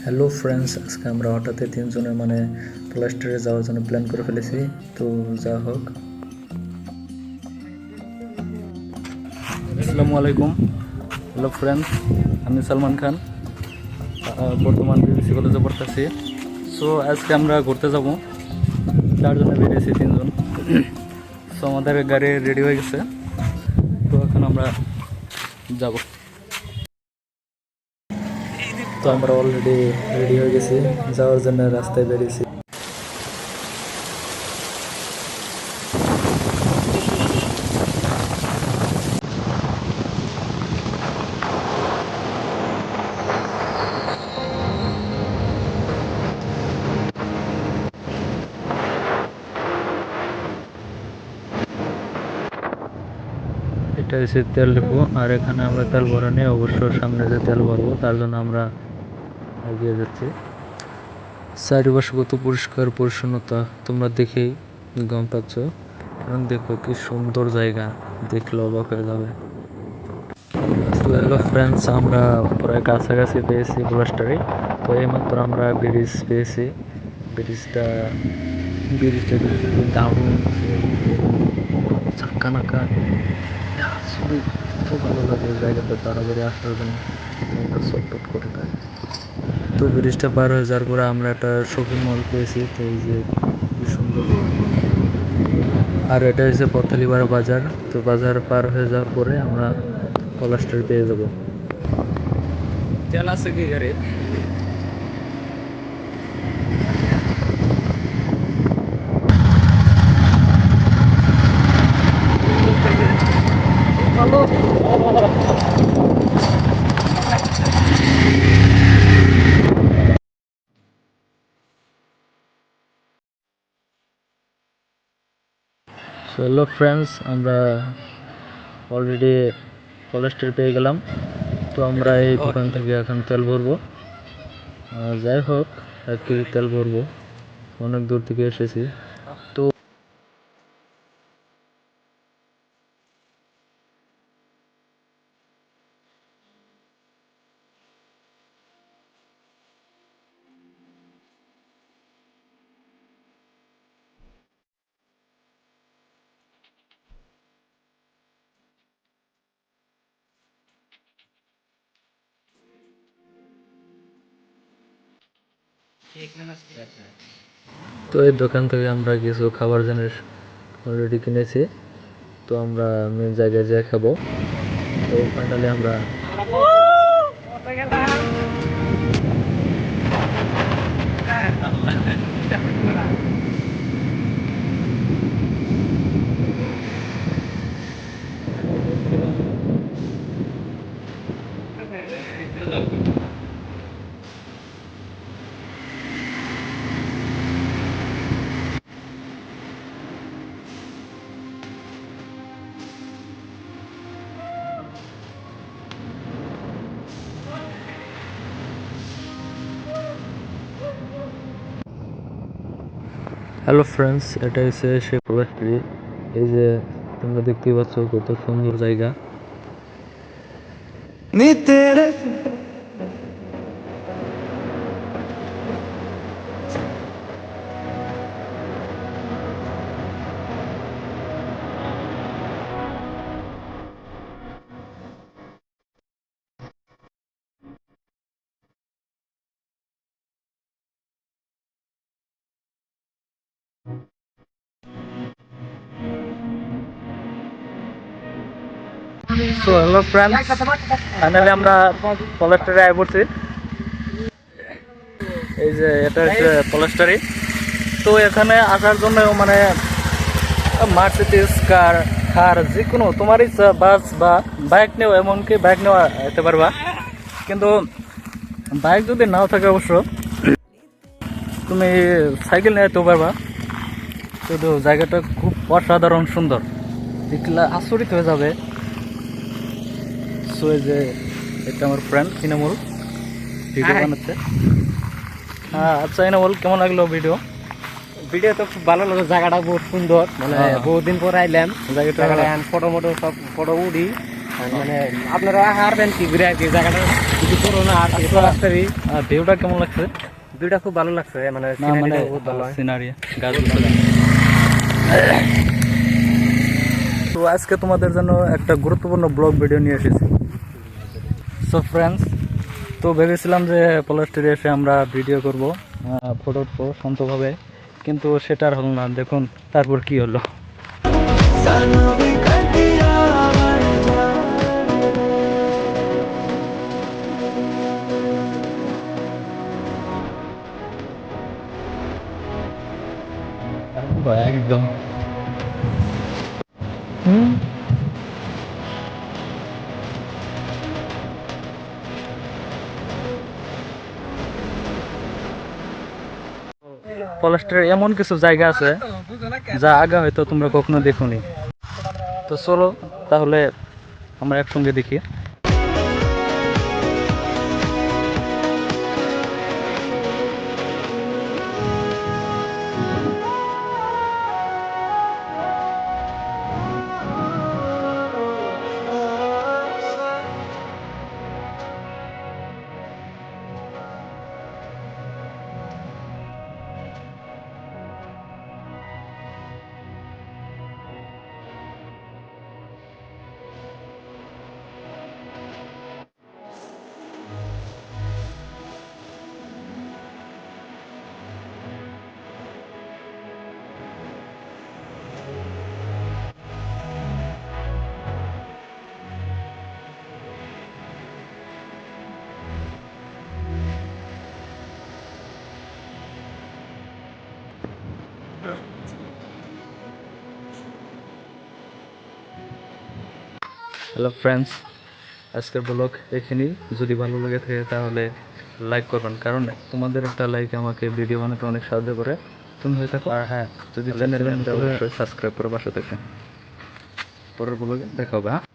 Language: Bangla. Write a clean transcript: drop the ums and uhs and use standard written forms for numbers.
হ্যালো ফ্রেন্ডস, আজকে আমরা হঠাৎ তিনজনে প্লাস্টারে যাওয়ার জন্য প্ল্যান করে ফেলেছি। তো যা হোক, আসসালামু আলাইকুম। হ্যালো ফ্রেন্ডস, আমি সালমান খান, বর্তমান বিবিসি কলেজে পড়তেছি। সো আজকে আমরা ঘুরতে যাব, তার জন্য বেরিয়েছি তিনজন। সো আমাদের গাড়ি রেডি হয়ে গেছে, তো এখন আমরা যাব। তো আমরা অলরেডি রেডি হয়ে গেছি, যাওয়ার জন্য রাস্তায় বেরিয়েছি। এটা হচ্ছে তেল ডিপো, আর এখানে আমরা তেল ভরা নিয়ে অবশ্য সামনে যে তেল ভরবো তার জন্য আমরা এগিয়ে যাচ্ছি। চারিপাশে কত পরিষ্কার পরিচ্ছন্নতা তোমরা দেখেই গম পাচ্ছ, এবং দেখো কি সুন্দর জায়গা, দেখলে অবাক হয়ে যাবে। হ্যালো ফ্রেন্ডস, আমরা প্রায় কাছাকাছি পেয়েছি প্লাস্টারে। তো এইমাত্র আমরা ব্রিজ পেয়েছি। ব্রিজটা ব্রিজটা দেখতে দারুণ, চাক্কা নাকা, আসলে খুব ভালো লাগে জায়গাটা তাড়াতাড়ি আসার জন্য, মনটা ছটফট করে থাকে। তো ব্রিজটা পার হয়ে যাওয়ার পরে আমরা একটা শপিং মল পেয়েছি। তো এই যে কি সুন্দর, আর এটা হচ্ছে পথালিপাড়া বাজার। তো বাজার পার হয়ে যাওয়ার পরে আমরা পলাশটার পেয়ে যাবো। তেল আছে কি গাড়ি? হ্যালো ফ্রেন্ডস, আমরা অলরেডি পলাশটার পেয়ে গেলাম। তো আমরা এই দোকান থেকে এখন তেল ভরবো। যাই হোক, আর কি তেল ভরবো, অনেক দূর থেকে এসেছি। তো তো এই দোকান থেকে আমরা কিছু খাবার জিনিস অলরেডি কিনেছি। তো আমরা জায়গায় যেয়ে খাবো। তো ফাইনালি আমরা হ্যালো ফ্রেন্ডস, এটা হচ্ছে সেই পলাশবাড়ি। এই যে তোমরা দেখতেই পাচ্ছ কত সুন্দর জায়গা। তো হ্যালো ফ্রেন্ডস, ফাইনালি আমরা পলাশবাড়ি আয় পড়ছি। এই যে এটা হচ্ছে পলাশবাড়ি। তো এখানে আসার জন্য মার্সিডিজ কার, কার যে কোনো তোমার ইচ্ছা, বাস বা বাইক নেও, এমনকি বাইক নেওয়া যেতে পারবা। কিন্তু বাইক যদি নাও থাকে অবশ্য তুমি সাইকেল নিয়ে যেতেও পারবা। কিন্তু জায়গাটা খুব অসাধারণ সুন্দর, দেখলে আচরিত হয়ে যাবে। সো এই যে এটা আমার ফ্রেন্ড ইনামুল ভিডিও বানাচ্ছে। হ্যাঁ, আচ্ছা ইনামুল, কেমন লাগলো ভিডিও? ভিডিও তো খুব ভালো লাগে, জায়গাটা বহুত সুন্দর, বহুদিন পর আইলাম জায়গাটা। ফটো মটো সব ফটো উঠি, আপনারা হারবেন কি ঘুরে আর কি, জায়গাটা খুবই বড় না আর কি পলাশটারি ভিউটা কেমন লাগছে? দুইটা খুব ভালো লাগছে, মানে না মানে সিনারিটা বহুত ভালো হয়। সিনারি গাছ তো আজকে তোমাদের জন্য একটা গুরুত্বপূর্ণ ব্লগ ভিডিও নিয়ে এসেছি। সো ফ্রেন্ডস, তো ভেবেছিলাম যে পলাশটিরে এসে আমরা ভিডিও করব, ফটো উঠবো শান্তভাবে, কিন্তু সেটা আর হলো না। দেখুন তারপর কি হলো। একদম পলাশটির এমন কিছু জায়গা আছে যা আগে হয়তো তোমরা কখনো দেখোনি। তো চলো তাহলে আমরা একসঙ্গে দেখি। হ্যালো ফ্রেন্ডস, আজকের ব্লগ এখানেই। যদি ভালো লেগে থাকে তাহলে লাইক করবেন, কারণ তোমাদের একটা লাইক আমাকে ভিডিও বানাতে অনেক সাহায্য করে। তুমি হয়ে থাকো, আর হ্যাঁ, যদি চ্যানেলটা অবশ্যই সাবস্ক্রাইব করে পাশে থাকবেন। পরের ব্লগে দেখা হবে। হ্যাঁ।